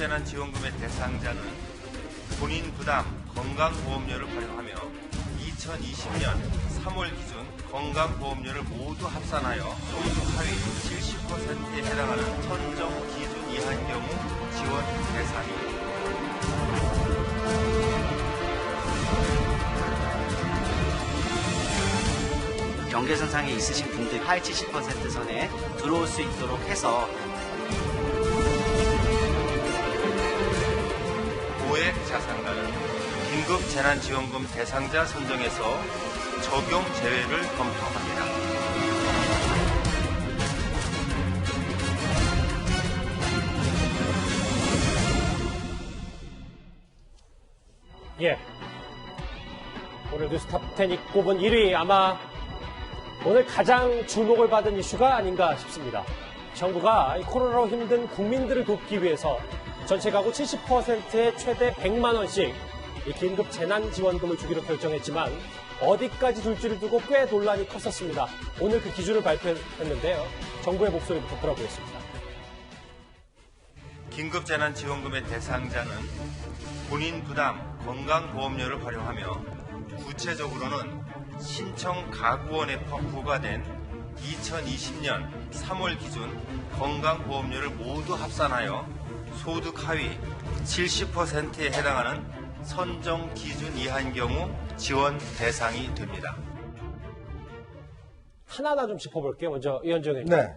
긴급재난지원금의 대상자는 본인 부담 건강보험료를 활용하며 2020년 3월 기준 건강보험료를 모두 합산하여 소득 하위 70%에 해당하는 선정 기준 이하인 경우 지원 대상입니다. 경계선상에 있으신 분들 하위 70% 선에 들어올 수 있도록 해서 고액 자산가는 긴급재난지원금 대상자 선정에서 적용 제외를 검토합니다. 예. 오늘 뉴스탑 10이 꼽은 1위 아마 오늘 가장 주목을 받은 이슈가 아닌가 싶습니다. 정부가 코로나로 힘든 국민들을 돕기 위해서 전체 가구 70%의 최대 100만 원씩 긴급 재난지원금을 주기로 결정했지만 어디까지 줄지를 두고 꽤 논란이 컸었습니다. 오늘 그 기준을 발표했는데요. 정부의 목소리부터 들어보겠습니다. 긴급재난지원금의 대상자는 본인 부담 건강보험료를 활용하며 구체적으로는 신청 가구원에 부과된 2020년 3월 기준 건강보험료를 모두 합산하여 소득 하위 70%에 해당하는 선정 기준 이하인 경우 지원 대상이 됩니다. 하나하나 좀 짚어볼게요. 먼저 이현정 의원님. 네.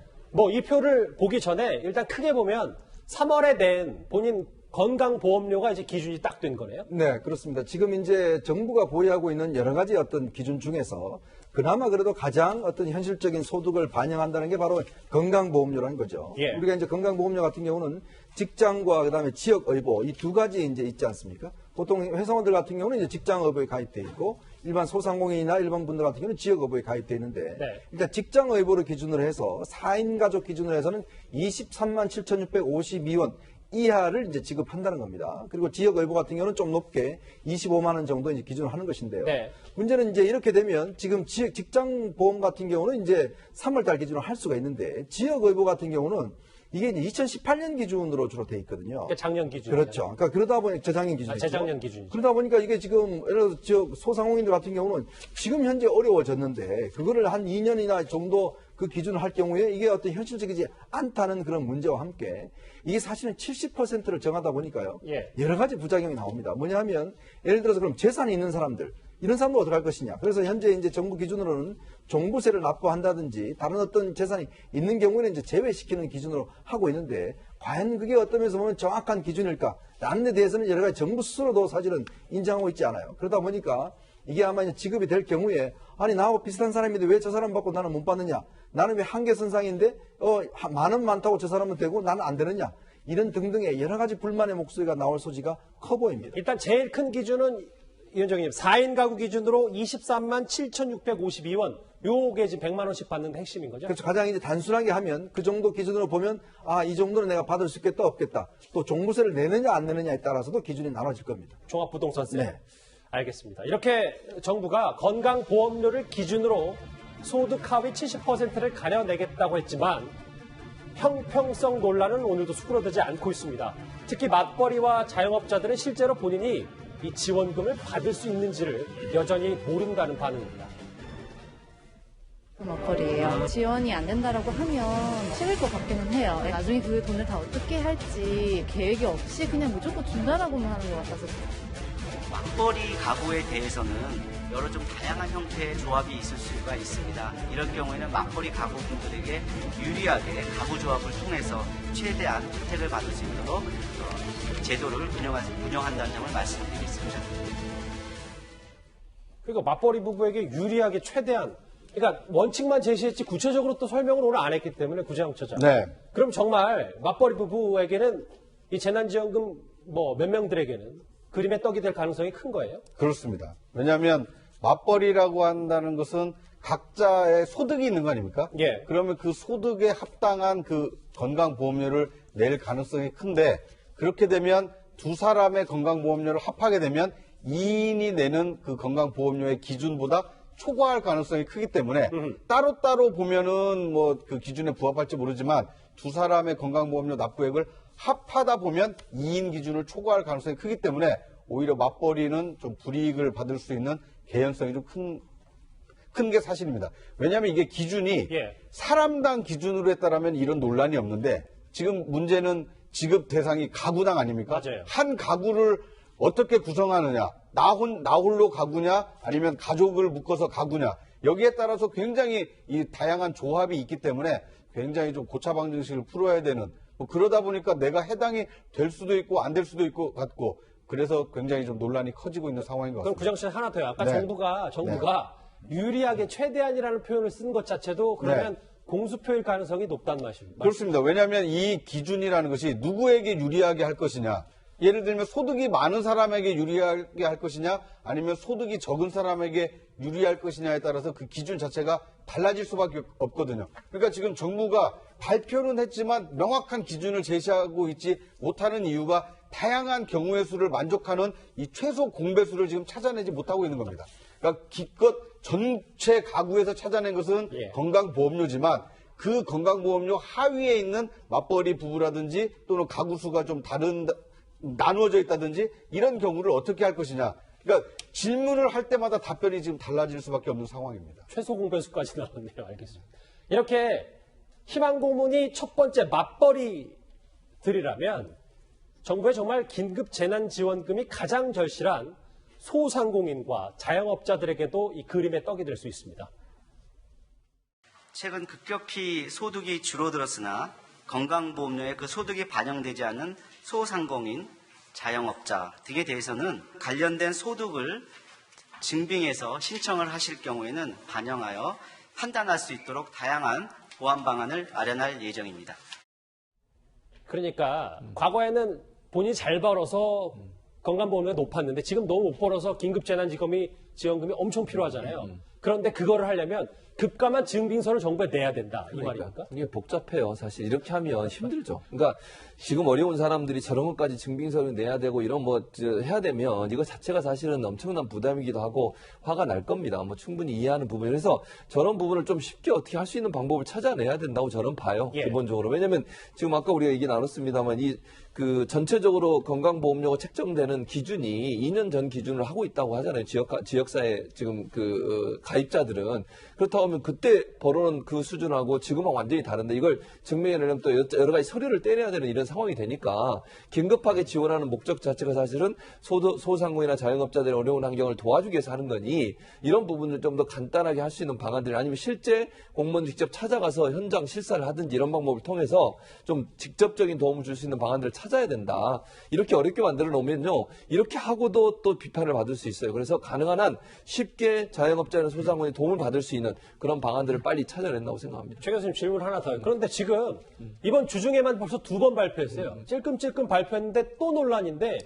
이 표를 보기 전에 일단 크게 보면 3월에 낸 본인 건강보험료가 이제 기준이 딱 된 거네요? 네, 그렇습니다. 지금 이제 정부가 보유하고 있는 여러 가지 어떤 기준 중에서 그나마 그래도 가장 어떤 현실적인 소득을 반영한다는 게 바로 건강보험료라는 거죠. 예. 우리가 이제 건강보험료 같은 경우는 직장과 그다음에 지역의보 이 두 가지 이제 있지 않습니까? 보통 회사원들 같은 경우는 이제 직장의보에 가입돼 있고 일반 소상공인이나 일반 분들 같은 경우는 지역의보에 가입돼 있는데 네. 일단 직장의보를 기준으로 해서 4인 가족 기준으로 해서는 23만 7,652원 이하를 이제 지급한다는 겁니다. 그리고 지역의보 같은 경우는 좀 높게 25만 원 정도 이제 기준을 하는 것인데요. 네. 문제는 이제 이렇게 되면 지금 직장보험 같은 경우는 이제 3월달 기준으로 할 수가 있는데 지역의보 같은 경우는 이게 이제 2018년 기준으로 주로 돼 있거든요. 그러니까 작년 기준. 그렇죠. 그러니까 그러다 보니 재작년 기준이죠. 재작년 기준이죠. 그러다 보니까 이게 지금 예를 들어 소상공인들 같은 경우는 지금 현재 어려워졌는데 그거를 한 2년이나 정도 그 기준을 할 경우에 이게 어떤 현실적이지 않다는 그런 문제와 함께 이게 사실은 70%를 정하다 보니까요. 예. 여러 가지 부작용이 나옵니다. 뭐냐 하면 예를 들어서 그럼 재산이 있는 사람들 이런 사람들 어떻게 할 것이냐. 그래서 현재 이제 정부 기준으로는 종부세를 납부한다든지 다른 어떤 재산이 있는 경우에는 이제 제외시키는 기준으로 하고 있는데 과연 그게 어떤 면에서 보면 정확한 기준일까? 라는 데 대해서는 여러 가지 정부 스스로도 사실은 인정하고 있지 않아요. 그러다 보니까 이게 아마 이제 지급이 될 경우에 아니 나하고 비슷한 사람인데 왜 저 사람 받고 나는 못 받느냐? 나는 왜 한계선상인데 만 원 많다고 저 사람은 되고 나는 안 되느냐? 이런 등등의 여러 가지 불만의 목소리가 나올 소지가 커 보입니다. 일단 제일 큰 기준은 이현정 의원님 4인 가구 기준으로 23만 7,652원 요게 지금 100만 원씩 받는 핵심인 거죠? 그래서 가장 이제 단순하게 하면 그 정도 기준으로 보면 이 정도는 내가 받을 수 있겠다 없겠다. 또 종부세를 내느냐 안 내느냐에 따라서도 기준이 나눠질 겁니다. 종합부동산세. 네. 알겠습니다. 이렇게 정부가 건강보험료를 기준으로 소득 하위 70%를 가려내겠다고 했지만 형평성 논란은 오늘도 수그러들지 않고 있습니다. 특히 맞벌이와 자영업자들은 실제로 본인이 이 지원금을 받을 수 있는지를 여전히 모른다는 반응입니다. 맞벌이에요. 지원이 안 된다라고 하면 싫을 것 같기는 해요. 나중에 그 돈을 다 어떻게 할지 계획이 없이 그냥 무조건 준다라고만 하는 것 같아서. 맞벌이 가구에 대해서는 여러 좀 다양한 형태의 조합이 있을 수가 있습니다. 이럴 경우에는 맞벌이 가구분들에게 유리하게 가구조합을 통해서 최대한 혜택을 받을 수 있도록 제도를 운영한다는 점을 말씀드리겠습니다. 그러니까 맞벌이 부부에게 유리하게 최대한 그러니까 원칙만 제시했지 구체적으로 또 설명을 오늘 안 했기 때문에 구제영처자. 네. 그럼 정말 맞벌이 부부에게는 이 재난지원금 몇 명들에게는 그림의 떡이 될 가능성이 큰 거예요? 그렇습니다. 왜냐하면 맞벌이라고 한다는 것은 각자의 소득이 있는 거 아닙니까? 예. 그러면 그 소득에 합당한 그 건강보험료를 낼 가능성이 큰데 그렇게 되면 두 사람의 건강보험료를 합하게 되면 2인이 내는 그 건강보험료의 기준보다 초과할 가능성이 크기 때문에 따로따로 보면은 그 기준에 부합할지 모르지만 두 사람의 건강보험료 납부액을 합하다 보면 2인 기준을 초과할 가능성이 크기 때문에 오히려 맞벌이는 좀 불이익을 받을 수 있는 개연성이 좀 큰 게 사실입니다. 왜냐하면 이게 기준이 예. 사람당 기준으로 했다라면 이런 논란이 없는데 지금 문제는 지급 대상이 가구당 아닙니까? 맞아요. 한 가구를 어떻게 구성하느냐, 나 홀로 가구냐, 아니면 가족을 묶어서 가구냐, 여기에 따라서 굉장히 이 다양한 조합이 있기 때문에 굉장히 좀 고차 방정식을 풀어야 되는, 뭐 그러다 보니까 내가 해당이 될 수도 있고 안 될 수도 있고 같고, 그래서 굉장히 좀 논란이 커지고 있는 상황인 것 그럼 같습니다. 구정 씨 하나 더요. 아까 네. 정부가 유리하게 최대한이라는 표현을 쓴 것 자체도 그러면 공수표일 가능성이 높다는 말입니다. 그렇습니다. 왜냐하면 이 기준이라는 것이 누구에게 유리하게 할 것이냐, 예를 들면 소득이 많은 사람에게 유리하게 할 것이냐, 아니면 소득이 적은 사람에게 유리할 것이냐에 따라서 그 기준 자체가 달라질 수밖에 없거든요. 그러니까 지금 정부가 발표는 했지만 명확한 기준을 제시하고 있지 못하는 이유가 다양한 경우의 수를 만족하는 이 최소 공배수를 지금 찾아내지 못하고 있는 겁니다. 그러니까 기껏 전체 가구에서 찾아낸 것은 예. 건강보험료지만 그 건강보험료 하위에 있는 맞벌이 부부라든지 또는 가구 수가 좀 나누어져 있다든지 이런 경우를 어떻게 할 것이냐. 그러니까 질문을 할 때마다 답변이 지금 달라질 수밖에 없는 상황입니다. 최소 공배수까지 나왔네요. 알겠습니다. 이렇게 희망 고문이 첫 번째 맞벌이들이라면 정부의 정말 긴급 재난지원금이 가장 절실한 소상공인과 자영업자들에게도 이 그림의 떡이 될 수 있습니다. 최근 급격히 소득이 줄어들었으나 건강보험료에 그 소득이 반영되지 않은 소상공인, 자영업자 등에 대해서는 관련된 소득을 증빙해서 신청을 하실 경우에는 반영하여 판단할 수 있도록 다양한 보완 방안을 마련할 예정입니다. 그러니까 과거에는 본인이 잘 벌어서 건강보험료가 높았는데 지금 너무 못 벌어서 긴급재난지원금이 엄청 필요하잖아요. 그런데 그거를 하려면 급감한 증빙서를 정부에 내야 된다. 이 말입니까? 이게 복잡해요. 사실 이렇게 하면 힘들죠. 그러니까 지금 어려운 사람들이 저런 것까지 증빙서를 내야 되고 이런 해야 되면 이거 자체가 사실은 엄청난 부담이기도 하고 화가 날 겁니다. 뭐 충분히 이해하는 부분이. 그래서 저런 부분을 좀 쉽게 어떻게 할 수 있는 방법을 찾아내야 된다고 저는 봐요. 예. 기본적으로. 왜냐하면 지금 아까 우리가 얘기 나눴습니다만 전체적으로 건강보험료가 책정되는 기준이 2년 전 기준을 하고 있다고 하잖아요. 지역사회 지금 가입자들은. 그렇다고 하면 그때 벌어놓은 그 수준하고 지금하고 완전히 다른데 이걸 증명해내려면 또 여러 가지 서류를 떼내야 되는 이런 상황이 되니까 긴급하게 지원하는 목적 자체가 사실은 소상공인이나 자영업자들의 어려운 환경을 도와주기 위해서 하는 거니 이런 부분을 좀 더 간단하게 할 수 있는 방안들 아니면 실제 공무원 직접 찾아가서 현장 실사를 하든지 이런 방법을 통해서 좀 직접적인 도움을 줄 수 있는 방안들을 찾아야 된다. 이렇게 어렵게 만들어 놓으면요. 이렇게 하고도 또 비판을 받을 수 있어요. 그래서 가능한 한 쉽게 자영업자나 소상공인이 도움을 받을 수 있는 그런 방안들을 빨리 찾아낸다고 생각합니다. 최 교수님 질문 하나 더요. 그런데 지금 이번 주중에만 벌써 2번 발표했어요. 찔끔찔끔 발표했는데 또 논란인데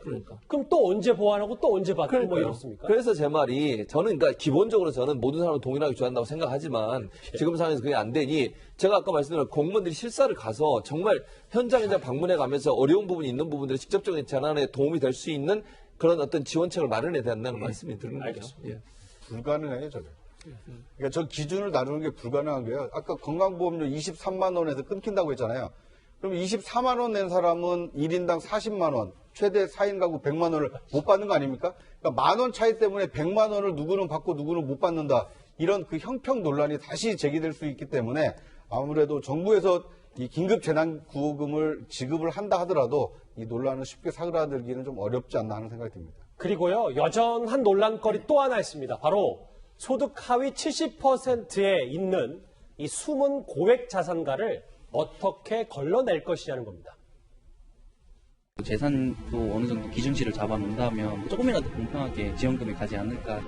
그럼 또 언제 보완하고 또 언제 받고 뭐 이렇습니까? 그래서 제 말이 저는 그러니까 기본적으로 저는 모든 사람을 동일하게 좋아한다고 생각하지만 지금 상황에서 그게 안 되니 제가 아까 말씀드린 공무원들이 실사를 가서 정말 현장에 방문해 가면서 어려운 부분이 있는 부분들을 직접적인 재난에 도움이 될 수 있는 그런 어떤 지원책을 마련해야 된다는 말씀이 드는 거죠. 예. 불가능해요, 저게. 그러니까 저 기준을 다루는 게 불가능한 게요. 아까 건강보험료 23만 원에서 끊긴다고 했잖아요. 그럼 24만 원 낸 사람은 1인당 40만 원, 최대 4인 가구 100만 원을 못 받는 거 아닙니까? 그러니까 만 원 차이 때문에 100만 원을 누구는 받고 누구는 못 받는다. 이런 그 형평 논란이 다시 제기될 수 있기 때문에 아무래도 정부에서 이 긴급 재난 구호금을 지급을 한다 하더라도 이 논란을 쉽게 사그라들기는 좀 어렵지 않나 하는 생각이 듭니다. 그리고요, 여전한 논란거리 또 하나 있습니다. 바로 소득 하위 70%에 있는 이 숨은 고액 자산가를 어떻게 걸러낼 것이냐는 겁니다. 재산도 어느 정도 기준치를 잡아놓는다면 조금이라도 공평하게 지원금이 가지 않을까.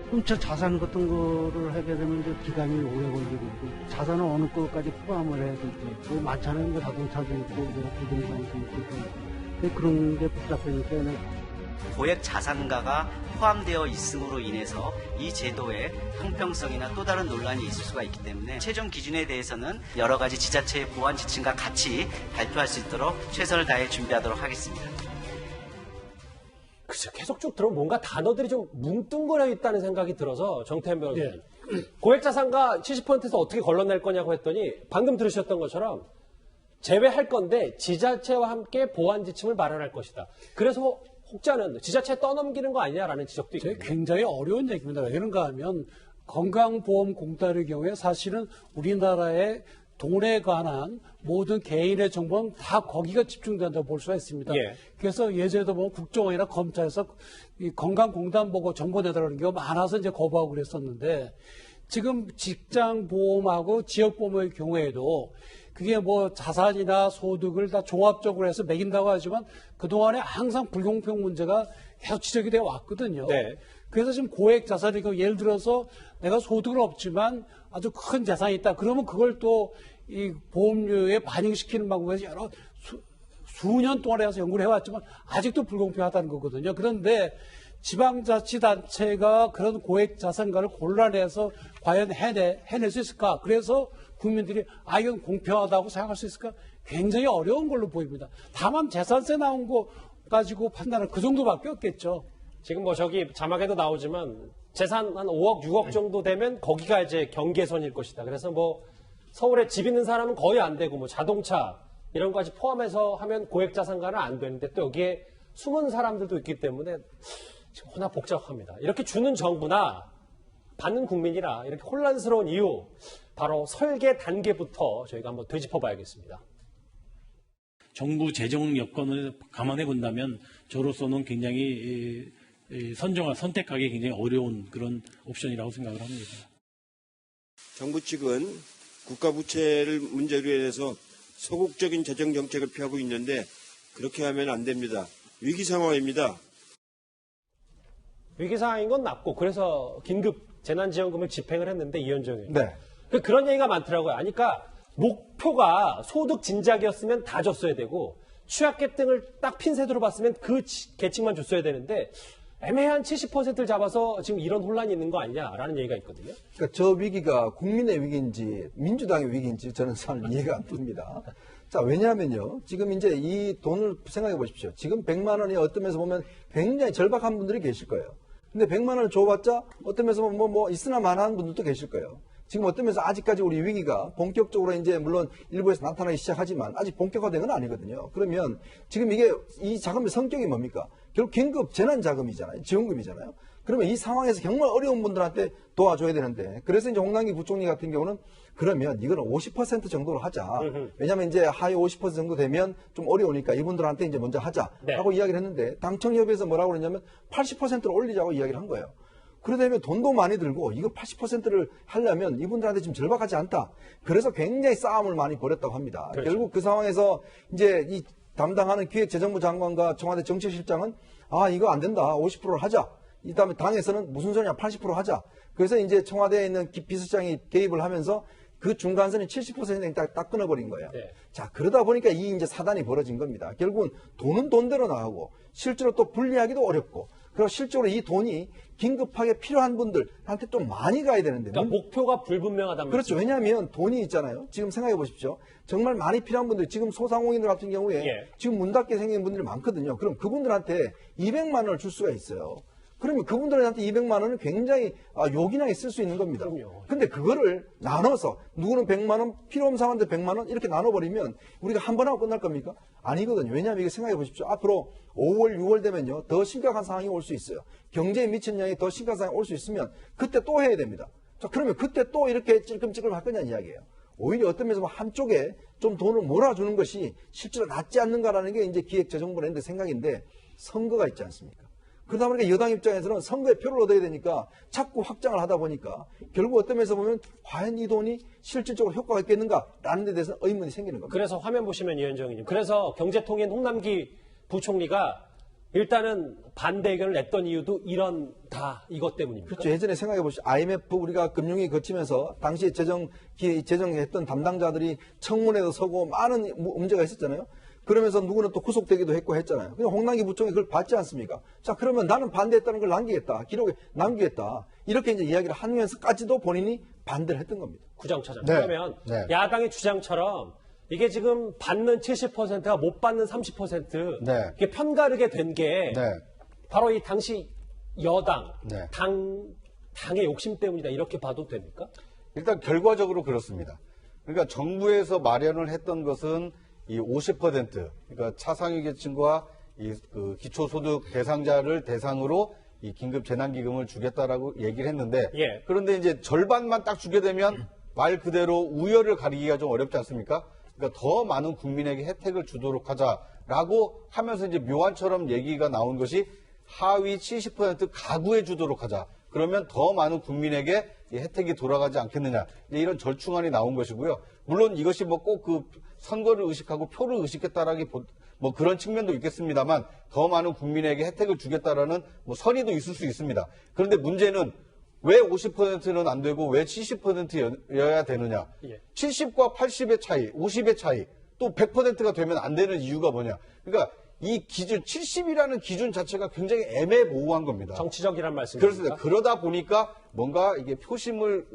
그럼 저 자산 같은 거를 하게 되면 이제 기간이 오래 걸리고 있고 자산은 어느 것까지 포함을 해야 될지 뭐 많잖아요. 뭐 자동차도 있고 뭐 부동산도 있고 그런 게 복잡하니까 고액 자산가가 포함되어 있음으로 인해서 이 제도의 형평성이나 또 다른 논란이 있을 수가 있기 때문에 최종 기준에 대해서는 여러 가지 지자체의 보완 지침과 같이 발표할 수 있도록 최선을 다해 준비하도록 하겠습니다. 글쎄, 계속 쭉 들어보면 뭔가 단어들이 좀 뭉뚱그려 있다는 생각이 들어서 정태현 변호사님. 고액 자산가 70%에서 어떻게 걸러낼 거냐고 했더니 방금 들으셨던 것처럼 제외할 건데 지자체와 함께 보완 지침을 마련할 것이다. 그래서 혹자는 지자체에 떠넘기는 거 아니냐라는 지적도 있거든요. 굉장히 어려운 얘기입니다. 왜 그런가 하면 건강보험공단의 경우에 사실은 우리나라의 돈에 관한 모든 개인의 정보는 다 거기가 집중된다고 볼 수가 있습니다. 예. 그래서 예전에도 보면 국정원이나 검찰에서 이 건강공단 보고 정보 내달라는 경우가 많아서 이제 거부하고 그랬었는데 지금 직장보험하고 지역보험의 경우에도 그게 뭐 자산이나 소득을 다 종합적으로 해서 매긴다고 하지만 그동안에 항상 불공평 문제가 계속 지적이 되어 왔거든요. 네. 그래서 지금 고액 자산이고 예를 들어서 내가 소득은 없지만 아주 큰 재산이 있다. 그러면 그걸 또 이 보험료에 반영시키는 방법에서 여러 수년 동안 해서 연구를 해왔지만 아직도 불공평하다는 거거든요. 그런데 지방자치단체가 그런 고액 자산가를 골라내서 과연 해낼 수 있을까? 그래서 국민들이 이건 공평하다고 생각할 수 있을까? 굉장히 어려운 걸로 보입니다. 다만 재산세 나온 거 가지고 판단은 그 정도밖에 없겠죠. 지금 뭐 저기 자막에도 나오지만 재산 한 5억, 6억 정도 되면 거기가 이제 경계선일 것이다. 그래서 뭐 서울에 집 있는 사람은 거의 안 되고 뭐 자동차 이런 것까지 포함해서 하면 고액 자산가는 안 되는데 또 여기에 숨은 사람들도 있기 때문에 지금 워낙 복잡합니다. 이렇게 주는 정부나 받는 국민이나 이렇게 혼란스러운 이유 바로 설계 단계부터 저희가 한번 되짚어 봐야겠습니다. 정부 재정 여건을 감안해 본다면 저로서는 굉장히 선택하기 굉장히 어려운 그런 옵션이라고 생각을 합니다. 정부 측은 국가 부채를 문제로 인해서 소극적인 재정 정책을 펴고 있는데 그렇게 하면 안 됩니다. 위기 상황입니다. 위기 상황인 건 맞고 그래서 긴급 재난지원금을 집행을 했는데 이현정 의원. 네. 그런 얘기가 많더라고요. 그러니까 목표가 소득 진작이었으면 다 줬어야 되고 취약계층을 딱 핀셋으로 봤으면 그 계층만 줬어야 되는데 애매한 70%를 잡아서 지금 이런 혼란이 있는 거 아니냐라는 얘기가 있거든요. 그러니까 저 위기가 국민의 위기인지 민주당의 위기인지 저는 잘 이해가 안 됩니다. 자, 왜냐하면요. 지금 이제 이 돈을 생각해 보십시오. 지금 100만 원이 어떤 면에서 보면 굉장히 절박한 분들이 계실 거예요. 근데 100만 원을 줘봤자 어떤 면에서 뭐 있으나 마나한 분들도 계실 거예요. 지금 어떤 면에서 아직까지 우리 위기가 본격적으로 이제 물론 일부에서 나타나기 시작하지만 아직 본격화된 건 아니거든요. 그러면 지금 이게 이 자금의 성격이 뭡니까? 결국 긴급 재난 자금이잖아요. 지원금이잖아요. 그러면 이 상황에서 정말 어려운 분들한테 도와줘야 되는데 그래서 이제 홍남기 부총리 같은 경우는 그러면 이거는 50% 정도로 하자. 왜냐하면 이제 하위 50% 정도 되면 좀 어려우니까 이분들한테 이제 먼저 하자 하고 이야기를 했는데 당청협의회에서 뭐라고 그랬냐면 80%로 올리자고 이야기를 한 거예요. 그러다면 돈도 많이 들고 이거 80%를 하려면 이분들한테 지금 절박하지 않다. 그래서 굉장히 싸움을 많이 벌였다고 합니다. 그렇죠. 결국 그 상황에서 이제 이 담당하는 기획재정부 장관과 청와대 정책실장은 이거 안 된다. 50%를 하자. 이 다음에 당에서는 무슨 소리냐 80% 하자. 그래서 이제 청와대에 있는 비서장이 개입을 하면서 그 중간선이 70%는 딱 끊어버린 거예요. 네. 자, 그러다 보니까 이 이제 사단이 벌어진 겁니다. 결국은 돈은 돈대로 나가고 실제로 또 분리하기도 어렵고 그리고 실제로 이 돈이 긴급하게 필요한 분들한테 좀 많이 가야 되는데. 그러니까 목표가 불분명하다면. 그렇죠. 왜냐하면 돈이 있잖아요. 지금 생각해 보십시오. 정말 많이 필요한 분들, 지금 소상공인들 같은 경우에 지금 문 닫게 생긴 분들이 많거든요. 그럼 그분들한테 200만 원을 줄 수가 있어요. 그러면 그분들한테 200만 원은 굉장히 요긴하게 쓸 수 있는 겁니다. 근데 그거를 나눠서 누구는 100만 원, 필요 없는 사람한테 100만 원 이렇게 나눠버리면 우리가 한 번 하고 끝날 겁니까? 아니거든요. 왜냐하면 이게 생각해 보십시오. 앞으로 5월, 6월 되면요. 더 심각한 상황이 올 수 있어요. 경제에 미친 영향이 더 심각한 상황이 올 수 있으면 그때 또 해야 됩니다. 자, 그러면 그때 또 이렇게 찔끔찔끔 할 거냐는 이야기예요. 오히려 어떤 면에서 한쪽에 좀 돈을 몰아주는 것이 실제로 낫지 않는가라는 게 이제 기획재정부의 생각인데 선거가 있지 않습니까? 그러다 보니까 여당 입장에서는 선거에 표를 얻어야 되니까 자꾸 확장을 하다 보니까 결국 어떤 면에서 보면 과연 이 돈이 실질적으로 효과가 있겠는가라는 데 대해서 의문이 생기는 겁니다. 그래서 화면 보시면 이현정 의원님. 그래서 경제통인 홍남기 부총리가 일단은 반대 의견을 냈던 이유도 이것 때문입니다. 그렇죠. 예전에 생각해 보시죠. IMF 우리가 금융위 거치면서 당시에 재정했던 담당자들이 청문회도 서고 많은 문제가 있었잖아요. 그러면서 누구는 또 구속되기도 했고 했잖아요. 근데 홍남기 부총리 그걸 받지 않습니까? 자, 그러면 나는 반대했다는 걸 남기겠다. 기록에 남기겠다. 이렇게 이제 이야기를 하면서까지도 본인이 반대를 했던 겁니다. 구정차장. 그러면 야당의 주장처럼 이게 지금 받는 70%가 못 받는 30% 이게 편가르게 된 게 바로 이 당시 여당, 당의 욕심 때문이다. 이렇게 봐도 됩니까? 일단 결과적으로 그렇습니다. 그러니까 정부에서 마련을 했던 것은 이 50% 그러니까 차상위 계층과 그 기초소득 대상자를 대상으로 이 긴급 재난기금을 주겠다라고 얘기를 했는데 예. 그런데 이제 절반만 딱 주게 되면 말 그대로 우열을 가리기가 좀 어렵지 않습니까? 그러니까 더 많은 국민에게 혜택을 주도록 하자라고 하면서 이제 묘안처럼 얘기가 나온 것이 하위 70% 가구에 주도록 하자. 그러면 더 많은 국민에게 이 혜택이 돌아가지 않겠느냐. 이런 절충안이 나온 것이고요. 물론 이것이 뭐 꼭 그 선거를 의식하고 표를 의식했다라기 뭐 그런 측면도 있겠습니다만 더 많은 국민에게 혜택을 주겠다라는 뭐 선의도 있을 수 있습니다. 그런데 문제는 왜 50%는 안 되고 왜 70%여야 되느냐. 예. 70과 80의 차이, 50의 차이, 또 100%가 되면 안 되는 이유가 뭐냐. 그러니까 이 기준, 70이라는 기준 자체가 굉장히 애매모호한 겁니다. 정치적이란 말씀이십니까? 그렇습니다. 그러다 보니까 뭔가 이게 표심을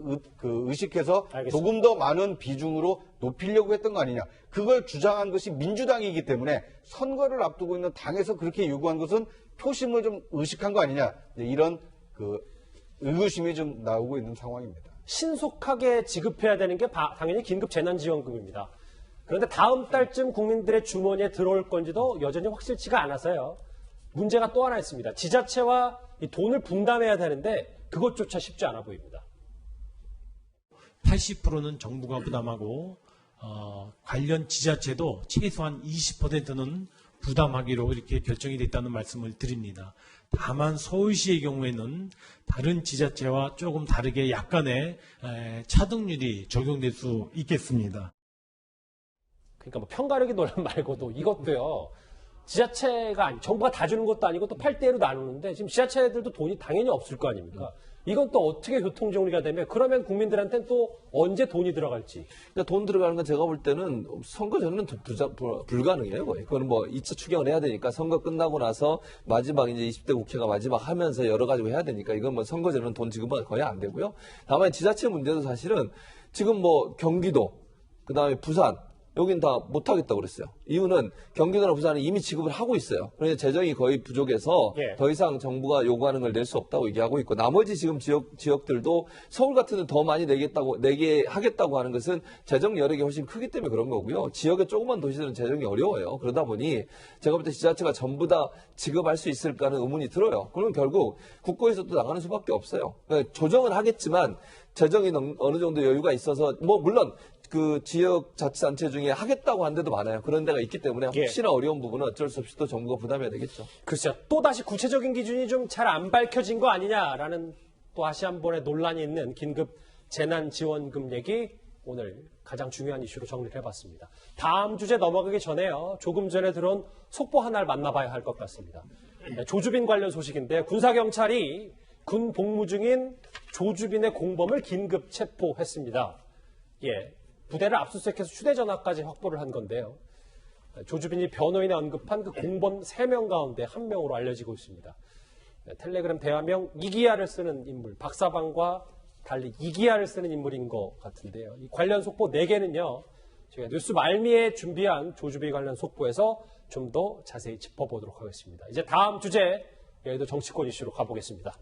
의식해서 알겠습니다. 조금 더 많은 비중으로 높이려고 했던 거 아니냐. 그걸 주장한 것이 민주당이기 때문에 선거를 앞두고 있는 당에서 그렇게 요구한 것은 표심을 좀 의식한 거 아니냐. 이런 그 의구심이 좀 나오고 있는 상황입니다. 신속하게 지급해야 되는 게 당연히 긴급 재난지원금입니다. 그런데 다음 달쯤 국민들의 주머니에 들어올 건지도 여전히 확실치가 않아서요. 문제가 또 하나 있습니다. 지자체와 이 돈을 분담해야 되는데 그것조차 쉽지 않아 보입니다. 80%는 정부가 부담하고 관련 지자체도 최소한 20%는 부담하기로 이렇게 결정이 됐다는 말씀을 드립니다. 다만 서울시의 경우에는 다른 지자체와 조금 다르게 약간의 차등률이 적용될 수 있겠습니다. 그러니까 뭐 편가르기 논란 말고도 이것도요. 지자체가 정부가 다 주는 것도 아니고 또 8대1로 나누는데 지금 지자체들도 돈이 당연히 없을 거 아닙니까? 이건 또 어떻게 교통정리가 되면 그러면 국민들한테는 또 언제 돈이 들어갈지. 그러니까 돈 들어가는 건 제가 볼 때는 선거 전에는 불가능해요. 거의. 그건 뭐 2차 추경을 해야 되니까 선거 끝나고 나서 마지막 이제 20대 국회가 마지막 하면서 여러 가지 해야 되니까 이건 뭐 선거 전에는 돈 지급은 거의 안 되고요. 다만 지자체 문제도 사실은 지금 뭐 경기도, 그 다음에 부산, 여긴 다 못하겠다고 그랬어요. 이유는 경기도나 부산은 이미 지급을 하고 있어요. 그래서 재정이 거의 부족해서 예. 더 이상 정부가 요구하는 걸 낼 수 없다고 얘기하고 있고 나머지 지금 지역들도 서울 같은 데 더 많이 내게 하겠다고 하는 것은 재정 여력이 훨씬 크기 때문에 그런 거고요. 지역의 조그만 도시들은 재정이 어려워요. 그러다 보니 제가 볼 때 지자체가 전부 다 지급할 수 있을까 하는 의문이 들어요. 그러면 결국 국고에서 또 나가는 수밖에 없어요. 그러니까 조정은 하겠지만 재정이 어느 정도 여유가 있어서 뭐 물론 그 지역 자치단체 중에 하겠다고 한 데도 많아요. 그런 데가 있기 때문에 혹시나 어려운 부분은 어쩔 수 없이 또 정부가 부담해야 되겠죠. 글쎄요. 또다시 구체적인 기준이 좀 잘 안 밝혀진 거 아니냐라는 또 다시 한 번의 논란이 있는 긴급 재난지원금 얘기 오늘 가장 중요한 이슈로 정리를 해봤습니다. 다음 주제 넘어가기 전에요. 조금 전에 들어온 속보 하나를 만나봐야 할 것 같습니다. 조주빈 관련 소식인데 군사경찰이 군 복무 중인 조주빈의 공범을 긴급 체포했습니다. 예. 부대를 압수수색해서 휴대전화까지 확보를 한 건데요. 조주빈이 변호인에 언급한 그 공범 3명 가운데 1명으로 알려지고 있습니다. 텔레그램 대화명 이기야를 쓰는 인물, 박사방과 달리 이기야를 쓰는 인물인 것 같은데요. 이 관련 속보 4개는요. 제가 뉴스 말미에 준비한 조주빈 관련 속보에서 좀 더 자세히 짚어보도록 하겠습니다. 이제 다음 주제, 여기도 정치권 이슈로 가보겠습니다.